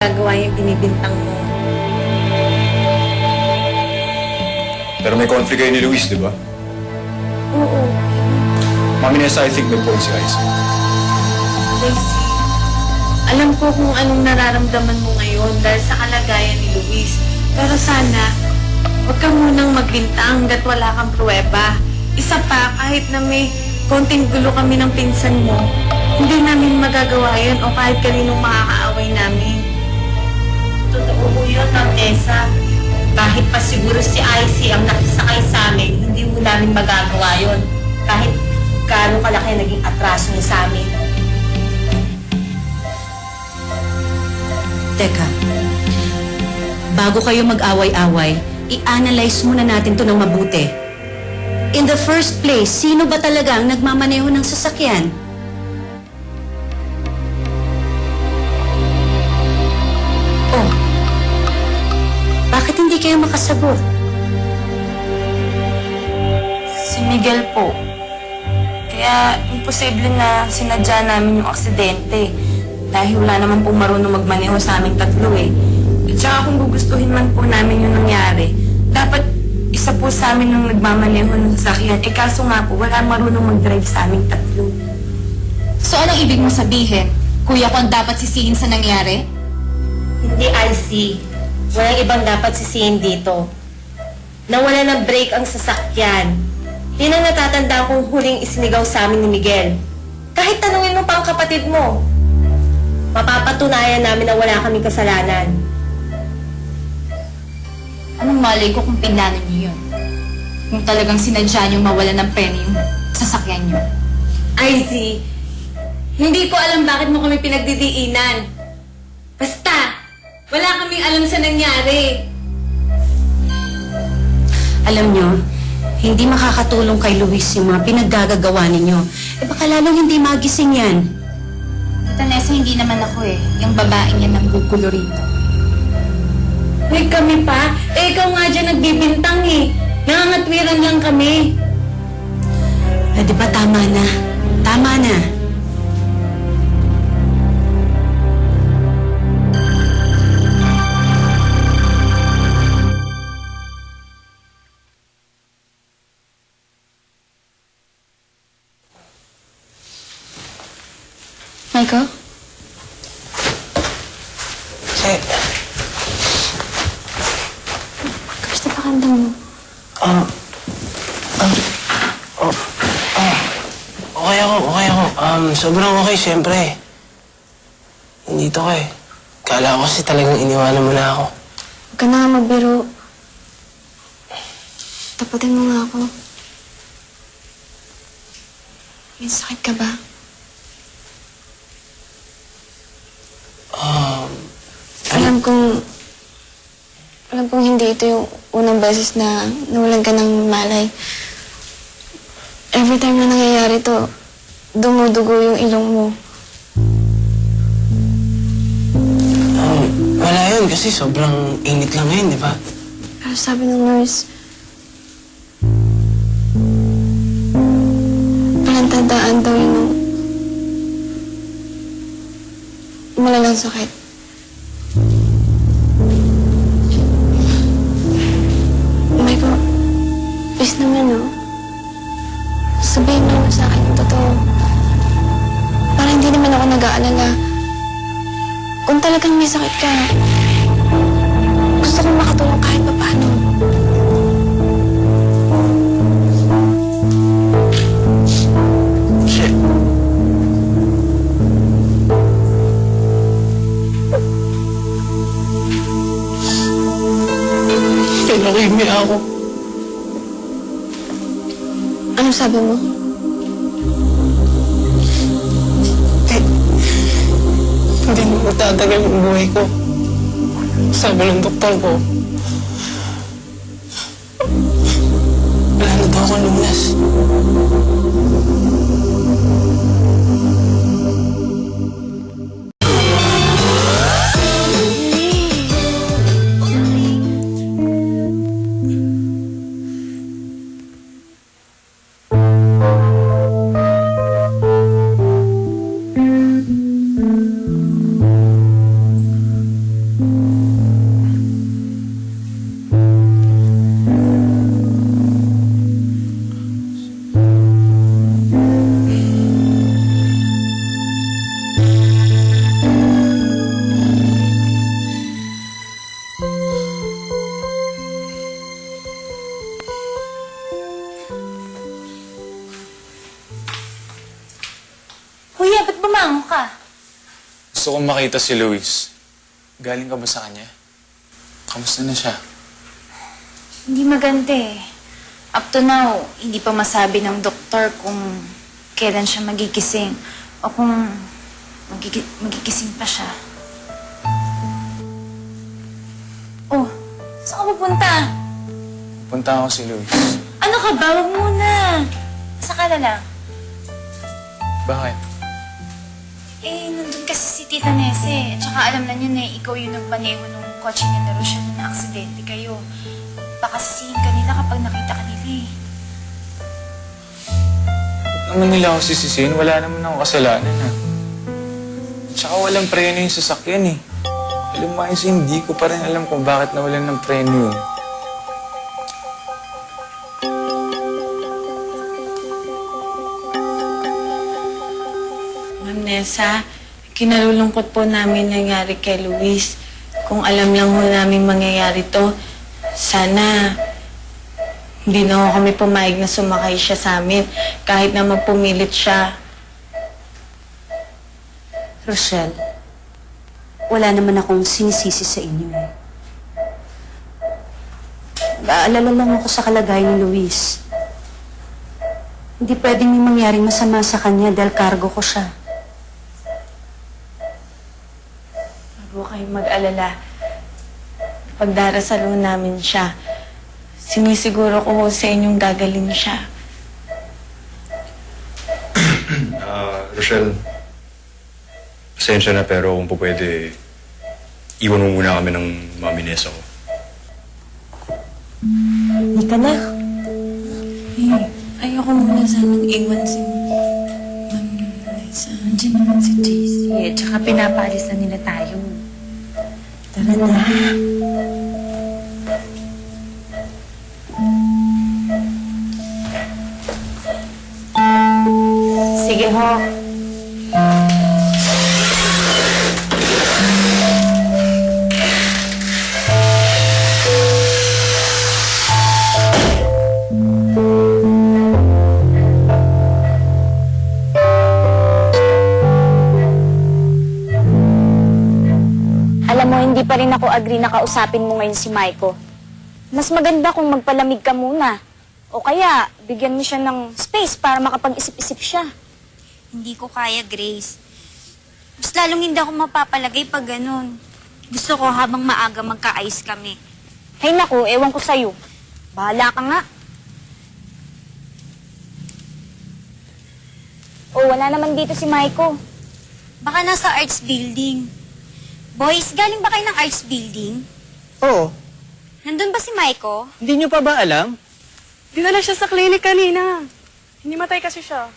gagawa yung binibintang mo. Pero may conflict kayo ni Luis, di ba? Oo. Mami Nessa, I think may point si Ice. JC, alam ko kung anong nararamdaman mo ngayon dahil sa kalagayan ni Luis. Pero sana, huwag ka munang magbintang hanggat wala kang pruweba. Isa pa, kahit na may konting gulo kami ng pinsan mo, hindi namin magagawa yun o kahit kaninong makakaaway namin. Totoo po yun, Ma'am Nessa. Kahit pa siguro si Icy ang nakisakay sa amin, hindi mo namin magagawa yun. Kahit gaano kalaki naging atraso niya sa amin. Teka, bago kayo mag-away-away, i-analyze muna natin to ng mabuti. In the first place, sino ba talaga ang nagmamaneho ng sasakyan? Oh, bakit hindi kayo makasagot? Si Miguel po. Kaya imposible na sinadya namin yung aksidente. Dahil wala naman pong marunong magmaneho sa aming tatlo eh. At saka kung gugustuhin man po namin yung nangyari, dapat isa po sa amin nung nagmamaneho ng sasakyan. Eh kaso nga po, wala marunong mag-drive sa aming tatlo. So anong ibig mo sabihin? Kuya ko ang dapat sisihin sa nangyari? Hindi, Icy. Walang ibang dapat sisihin dito. Nawala ng brake ang sasakyan. Yun ang natatandaan kong huling isinigaw sa amin ni Miguel. Kahit tanungin mo pa ang kapatid mo, mapapatunayan namin na wala kaming kasalanan. Anong malay ko kung pinlano niyo yun? Kung talagang sinadya niyong mawala ng preno yung sasakyan niyo. Icy, hindi ko alam bakit mo kami pinagdidiinan. Basta, wala kaming alam sa nangyari. Alam nyo, hindi makakatulong kay Luis yung mga pinaggagawa ninyo. Eh baka lalong hindi magising yan. Tita Nessa, hindi naman ako eh. Yung babaeng yan ang gugulo rito. May kami pa? Eh, ikaw nga dyan nagbibintang eh. Nangangatwiran lang kami. Eh di ba tama na? Tama na. Michael? Che, Kamusta pakiramdam mo? okay ako. Sobrang okay, siyempre. Nandito ka eh. Kala ko kasi talagang iniwanan mo na ako. Huwag ka na nga magbiro. Tapatin mo nga ako. May sakit ka ba? Alam kong hindi ito yung unang beses na nawalan ka ng malay. Every time na nangyayari to, dumudugo yung ilong mo. Wala yun kasi sobrang init lang ngayon, di ba? Pero sabi ng nurse, parang tandaan daw yun ng malalang sakit. Michael, please naman, no? Sabihin mo naman sa akin yung totoo. Para hindi naman ako nag-aalala. Kung talagang may sakit ka, gusto kong makatulong kahit pa paano. Che. Pinakimi ako. Anong sabi mo? Hindi na magtatagal yung buhay ko. Sabi ng doktor ko, wala na daw akong lunas. makita si Luis. Galing ka ba sa kanya? Kamusta na siya? Hindi maganda eh. Up to now, hindi pa masabi ng doktor kung kailan siya magigising o kung magigising pa siya. Oh, saan ka pupunta? Punta ako si Luis. Ano ka ba? Huwag muna. Saka na lang. Bakit? Eh, nandun kasi si Tita Nese. Tsaka alam na niya na ikaw yung nagpaneho nung kotse niya na Rochelle na aksidente kayo. Baka sisihin ka nila kapag nakita ka nila eh. Naman nila ako sisisihin, wala naman ako kasalanan ha. Tsaka walang preno yung sasakyan eh. Alam mo, Ayos, hindi ko pa rin alam kung bakit nawalan ng preno yun. Ma'am Nessa, kinalulungkot po namin nangyari kay Luis. Kung alam lang ho namin mangyayari to, sana hindi na ho kami pumayag na sumakay siya sa amin kahit na magpumilit siya. Rochelle, wala naman akong sinisisi sa inyo eh. Nag-aalala lang ako sa kalagayan ni Luis. Hindi pwedeng may mangyaring masama sa kanya dahil kargo ko siya. Huwag kayong mag-alala. Pagdarasal ho namin siya, sinisiguro ko ho sa inyong gagaling siya. Rochelle, pasensya na pero kung po pwede, iwan mo muna kami ng Mami Nessa ko. Hindi ka na. Ayoko muna sanang iwan si Ma'am Nessa. Nandiyan naman si JC eh. Tsaka pinapaalis na nila tayo. Tara na. Sige ho. Alam mo, hindi pa rin ako agree na kausapin mo ngayon si Maiko. Mas maganda kung magpalamig ka muna. O kaya, bigyan mo siya ng space para makapag-isip-isip siya. Hindi ko kaya, Grace. Mas lalong hindi ako mapapalagay pag ganun. Gusto ko habang maaga magka-ayos kami. Hay naku, ewan ko sa'yo. Bahala ka nga. O, wala naman dito si Maiko. Baka nasa arts building. Boys, galing ba kayo ng arts building? Oo. Nandun ba si Maiko? Hindi nyo pa ba alam? Dinala siya sa clinic kanina. Hinimatay kasi siya.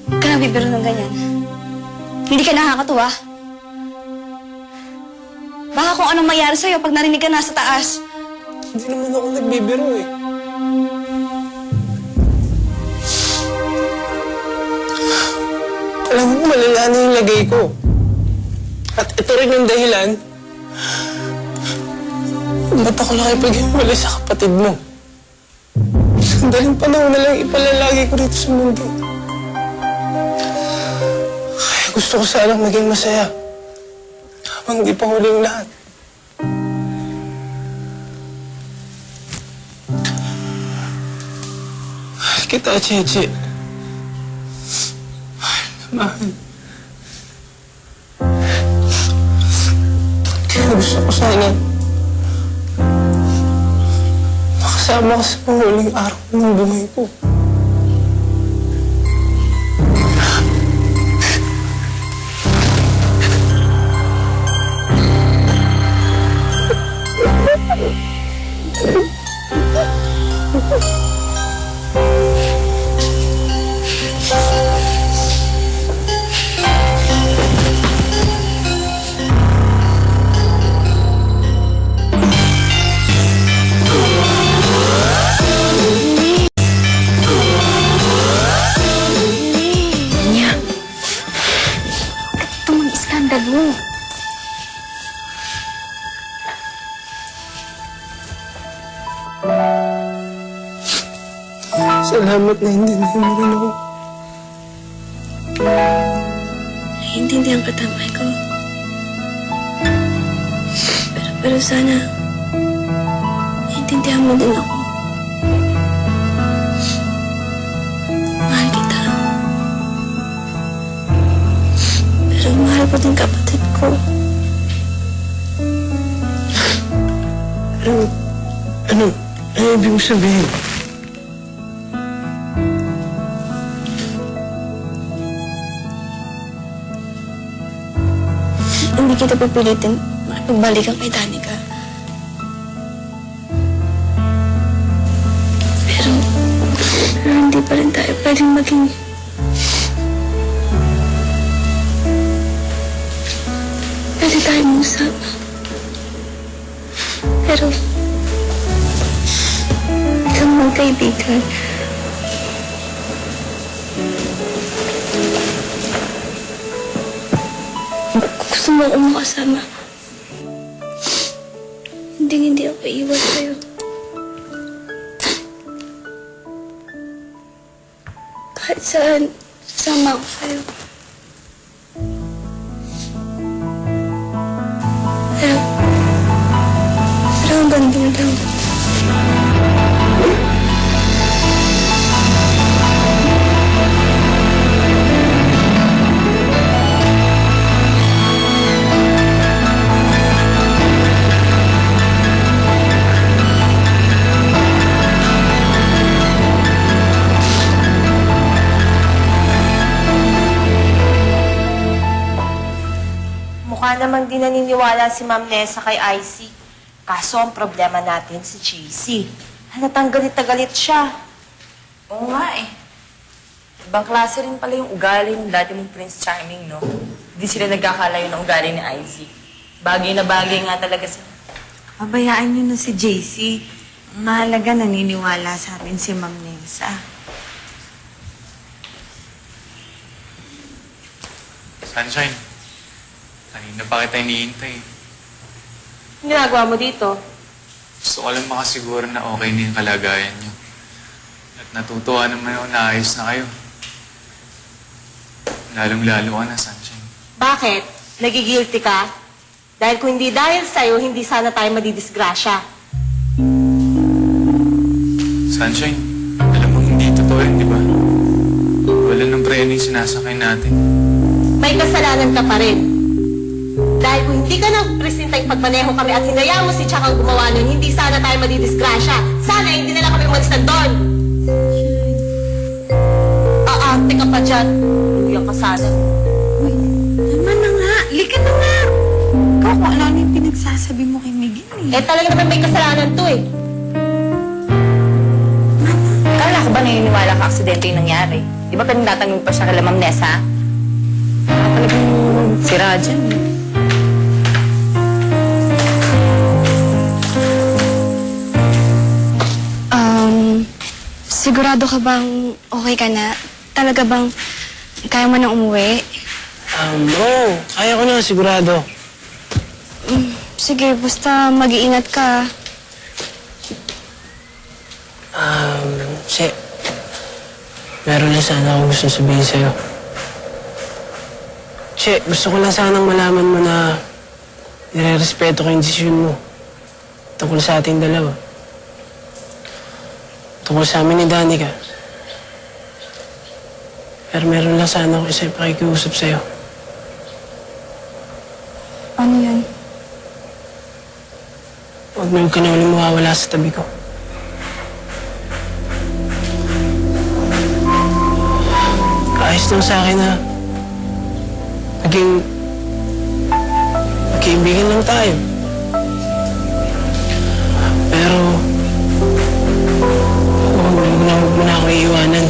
Huwag ka na bibiro ng ganyan. Hindi ka nakakatuwa. Baka kung anong mayari sa'yo pag narinig ka nasa taas. Hindi naman ako nagbibiro eh. Alam mo, malala na yung lagay ko. At ito rin yung dahilan kung ba't ako nakipaghiwalay sa kapatid mo. Sandaling panahon na lang ipalalagi ko rito sa mundo. Kaya gusto ko sanang maging masaya habang di pa huling lahat. Mahal kita, Cheche. Mahal. Kaya gusto ko sana makasama ka sa panghuling araw ng buhay ko. Salamat na hindi mo rin ako. Naiintindihan kita, Michael. Pero sana, naiintindihan mo din ako. Mahal kita. Pero mahal ko din kapatid ko. Ano ibig mo sabihin? Hindi kita pipilitin makipagbalikan kay Danica. Pero hindi pa rin tayo pwedeng maging... Pwede tayo magusama. Pero... Isang magkaibigan. Gusto mo akong makasama. Hindi ako iiwan sa'yo. Kahit saan, sasama ako sa'yo. Pero hanggang doon lang. Mukha namang di naniniwala si Ma'am Nessa kay IC. Kaso ang problema natin si JC. Halatang galit na galit siya. Oo nga eh. Ibang klase rin pala yung ugali ng dati mong Prince Charming, no? Hindi sila nagkakalayo ng ugali ni Izzy. Bagay na bagay nga talaga sila. Pabayaan niyo na si JC. Ang mahalaga naniniwala sa atin si Ma'am Nessa. Sunshine, kanina pa kita iniintay. Ang ginagawa mo dito? Gusto ko lang makasiguro na okay na yung kalagayan niyo. At natutuwa naman ako na ayos na kayo. Lalong-lalo ka na, Sunshine. Bakit? Nagigilty ka? Dahil kung hindi dahil sa'yo, hindi sana tayo madidisgrasya. Sunshine, alam mo hindi totoo yun, di ba? Wala ng preno yung sinasakay natin. May kasalanan ka pa rin. Dahil kung hindi ka nagpresenta yung pagmaneho kami at hinayaan mo si Chuck ang gumawa nun, hindi sana tayo madidisgrasya. Sana hindi na lang kami umalis na doon. Aarte ka pa dyan. Luyan ka sana. Naman na nga. Lika na nga. Ikaw kung ano yung pinagsasabi mo kay Miguel eh. Eh talaga naman may kasalanan to eh. Kala ko ba naniniwala ka aksidente yung nangyari? Di ba pinagtatanong pa siya kay Ma'am Nessa? Talagang sira dyan. Sigurado ka bang okay ka na? Talaga bang kaya mo na umuwi? Oo. Kaya ko na, sigurado. Sige, basta mag-iingat ka. Che, meron lang sana ako gusto sabihin sa'yo. Che, gusto ko lang sanang malaman mo na nire-respeto ko yung desisyon mo tungkol sa ating dalawa. Tungkol sa amin ni Danica. Pero meron lang sana ako isa pakikiusap sa'yo. Ano yun? Huwag ka na ulit mawawala sa tabi ko. Ayos lang sa akin na magkaibigan lang tayo. Pero huwag mo na ako iiwanan.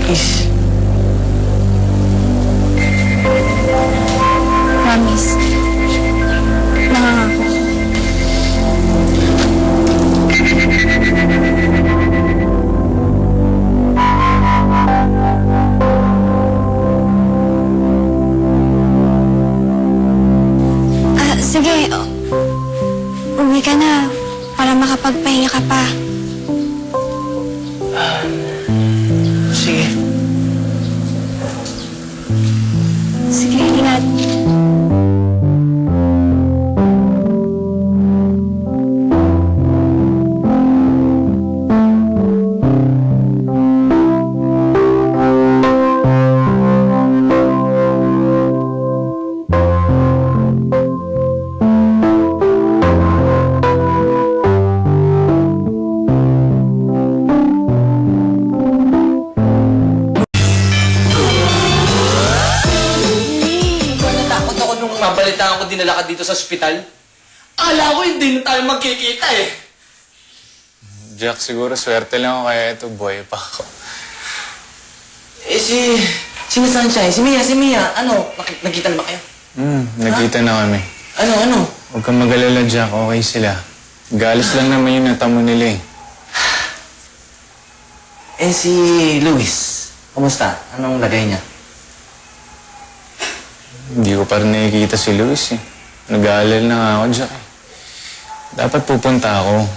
Please. Promise. Nangangako. Sige, uwi ka na para makapagpahinga ka pa. dinala ka dito sa ospital? Akala ko hindi na tayo magkikita eh. Jack, siguro swerte lang ako kaya ito, buhay pa ako. Eh si Sunshine, si Mia, ano, nakita na ba kayo? Nakita na kami. Ano? Huwag kang mag-alala, Jack. Okay sila. Galis lang naman yung natamo nila eh. Eh si Luis, kumusta? Anong lagay niya? Hindi ko pa rin nakikita si Luis eh. Nag-aalala na nga ako, Jack eh. Dapat pupunta ako.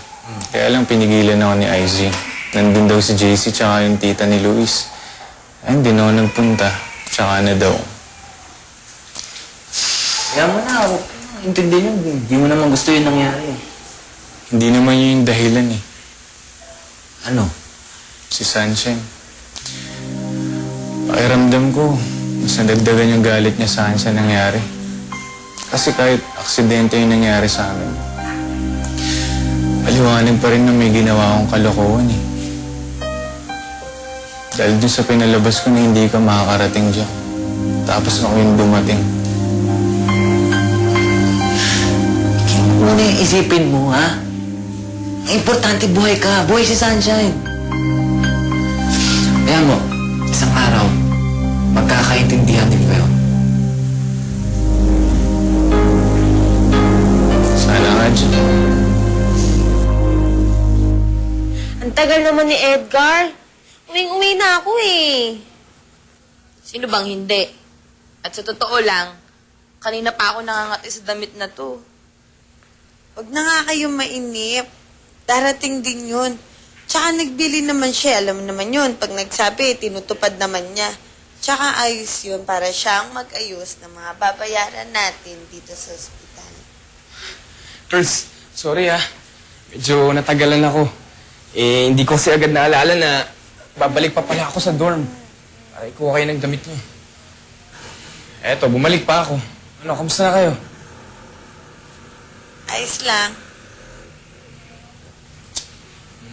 Kaya lang pinigilan ako ni Izzy. Nandun daw si JC tsaka yung tita ni Luis. Ay, hindi na ako nagpunta. Tsaka na daw. Kaya mo na, intindihin yun. Hindi mo naman gusto yung nangyari. Hindi naman yun yung dahilan eh. Ano? Si Sunshine. Pakiramdam ko, mas nadagdagan yung galit niya sa akin sa nangyari. Kasi kahit aksidente yung nangyari sa amin, paliwanag pa rin na may ginawa akong kalokohan eh. Dahil dun sa pinalabas ko na hindi ka makakarating dyan. Tapos ako yung dumating. Muna yung isipin mo, ha? Ang importante, buhay ka. Buhay si Sunshine. Kaya mo, isang araw, magkakaintindihan din kayo. Sana nga dyan. Ang tagal naman ni Edgar. Uwing-uwi na ako eh. Sino bang hindi? At sa totoo lang, kanina pa ako nangangati sa damit na to. Huwag na nga kayong mainip. Darating din yun. Tsaka nagbili naman siya. Alam mo naman yun. Pag nagsabi, tinutupad naman niya. Tsaka ayos yun para siyang mag-ayos ng mga babayaran natin dito sa ospital. Girls, sorry Medyo natagalan ako. Eh, hindi ko kasi agad naalala na babalik pa pala ako sa dorm. Para ikuha kayo ng damit niyo. Eto, bumalik pa ako. Ano, kamusta na kayo? Ayos lang.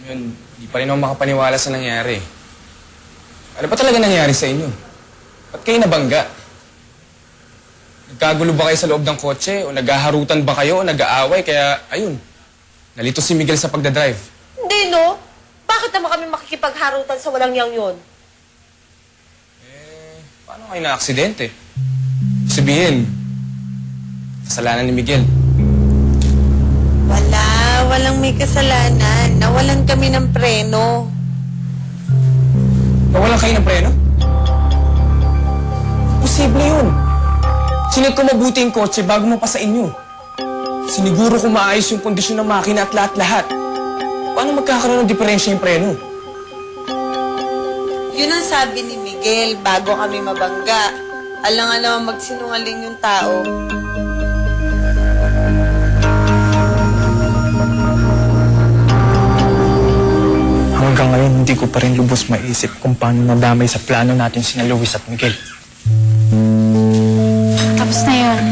Yun, hindi pa rin ako makapaniwala sa nangyari. Ano pa talaga nangyari sa inyo? Ba't kayo nabangga? Nagkagulo ba kayo sa loob ng kotse? O naghaharutan ba kayo? O nag-aaway? Kaya, ayun, nalito si Miguel sa pagdadrive. Hindi, no? Bakit naman kami makikipagharutan sa walang yang yun? Paano kayo na-aksidente? Sabihin, kasalanan ni Miguel. Walang may kasalanan. Nawalan kami ng preno. Nawalan kayo ng preno? Posible yun. Sinit ko mabuti yung kotse bago mo pa sa inyo. Siniguro ko maayos yung kondisyon ng makina at lahat-lahat. Paano magkakaroon ng diferensya yung preno? Yun ang sabi ni Miguel bago kami mabangga. Alang-alang magsinungaling yung tao. Hanggang ngayon, hindi ko pa rin lubos maisip kung paano nadamay sa plano natin sina Luis at Miguel. Tapos na yun.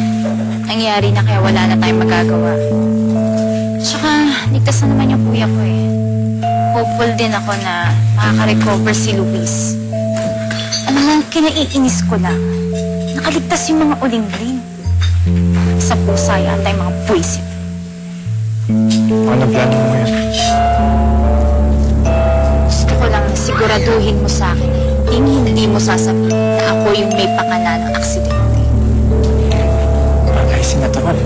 Nangyari na kaya wala na tayong magagawa. Tsaka, ligtas na naman yung kuya ko eh. Hopeful din ako na makaka-recover si Luis. Alam mo, kinaiinis ko lang. Nakaligtas yung mga uling-ling. Sa pusa yata yung mga buwisit. Ano plano mo ngayon? Gusto ko lang na siguraduhin mo sa akin na hindi mo sasabihin na ako yung may pakana ng aksidente. Ay, sinatural.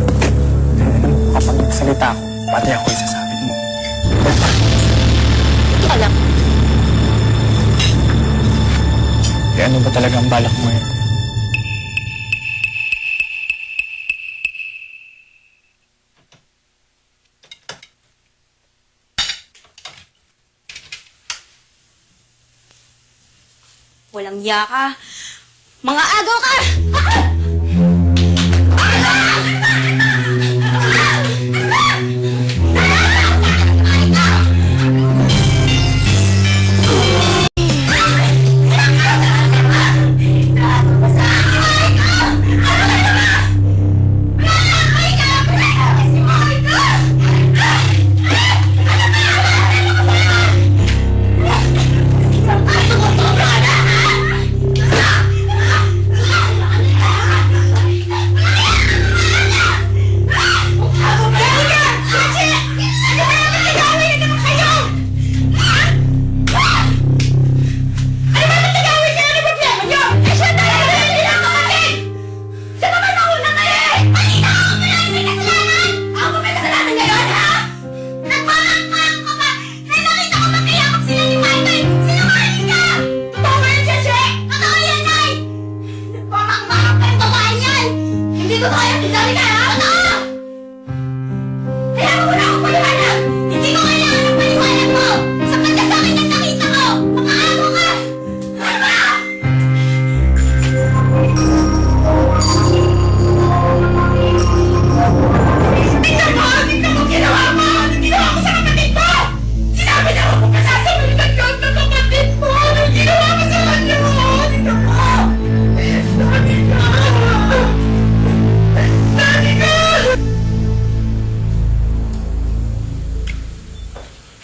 Alam mo, kapag nagsalita ako, pati ako isasabit mo. Hindi alam. Eh, ano ba talaga ang balak mo ngayon? Walang iya ka. Mga agaw ka!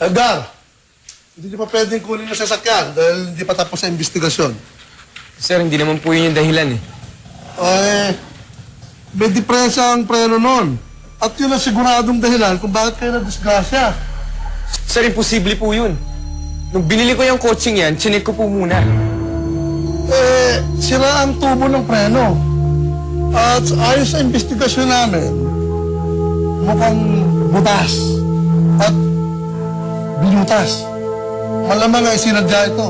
Edgar, hindi niyo pa pwedeng kunin yung sasakyan dahil hindi pa tapos sa investigasyon. Sir, hindi naman po yun yung dahilan eh. May depresya ang preno nun. At yun ang siguradong dahilan kung bakit kayo na-disgrasya. Sir, imposible po yun. Nung binili ko yung coaching yan, chinik ko po muna. Sira ang tubo ng preno. At ayon sa investigasyon namin, mukhang butas at binutas. Malamang ay sinadya ito.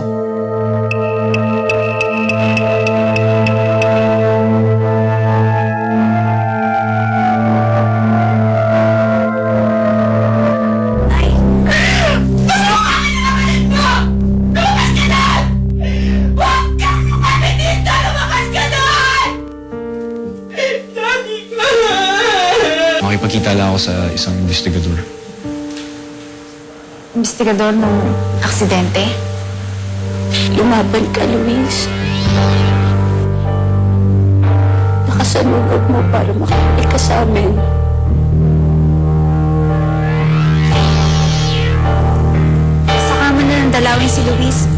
Makipagkita lang ako sa isang investigador. Investigador ng aksidente? Lumaban ka, Luis. Nakasalubog mo para makabalik ka sa amin. Saka mo na nang dalawin si Luis.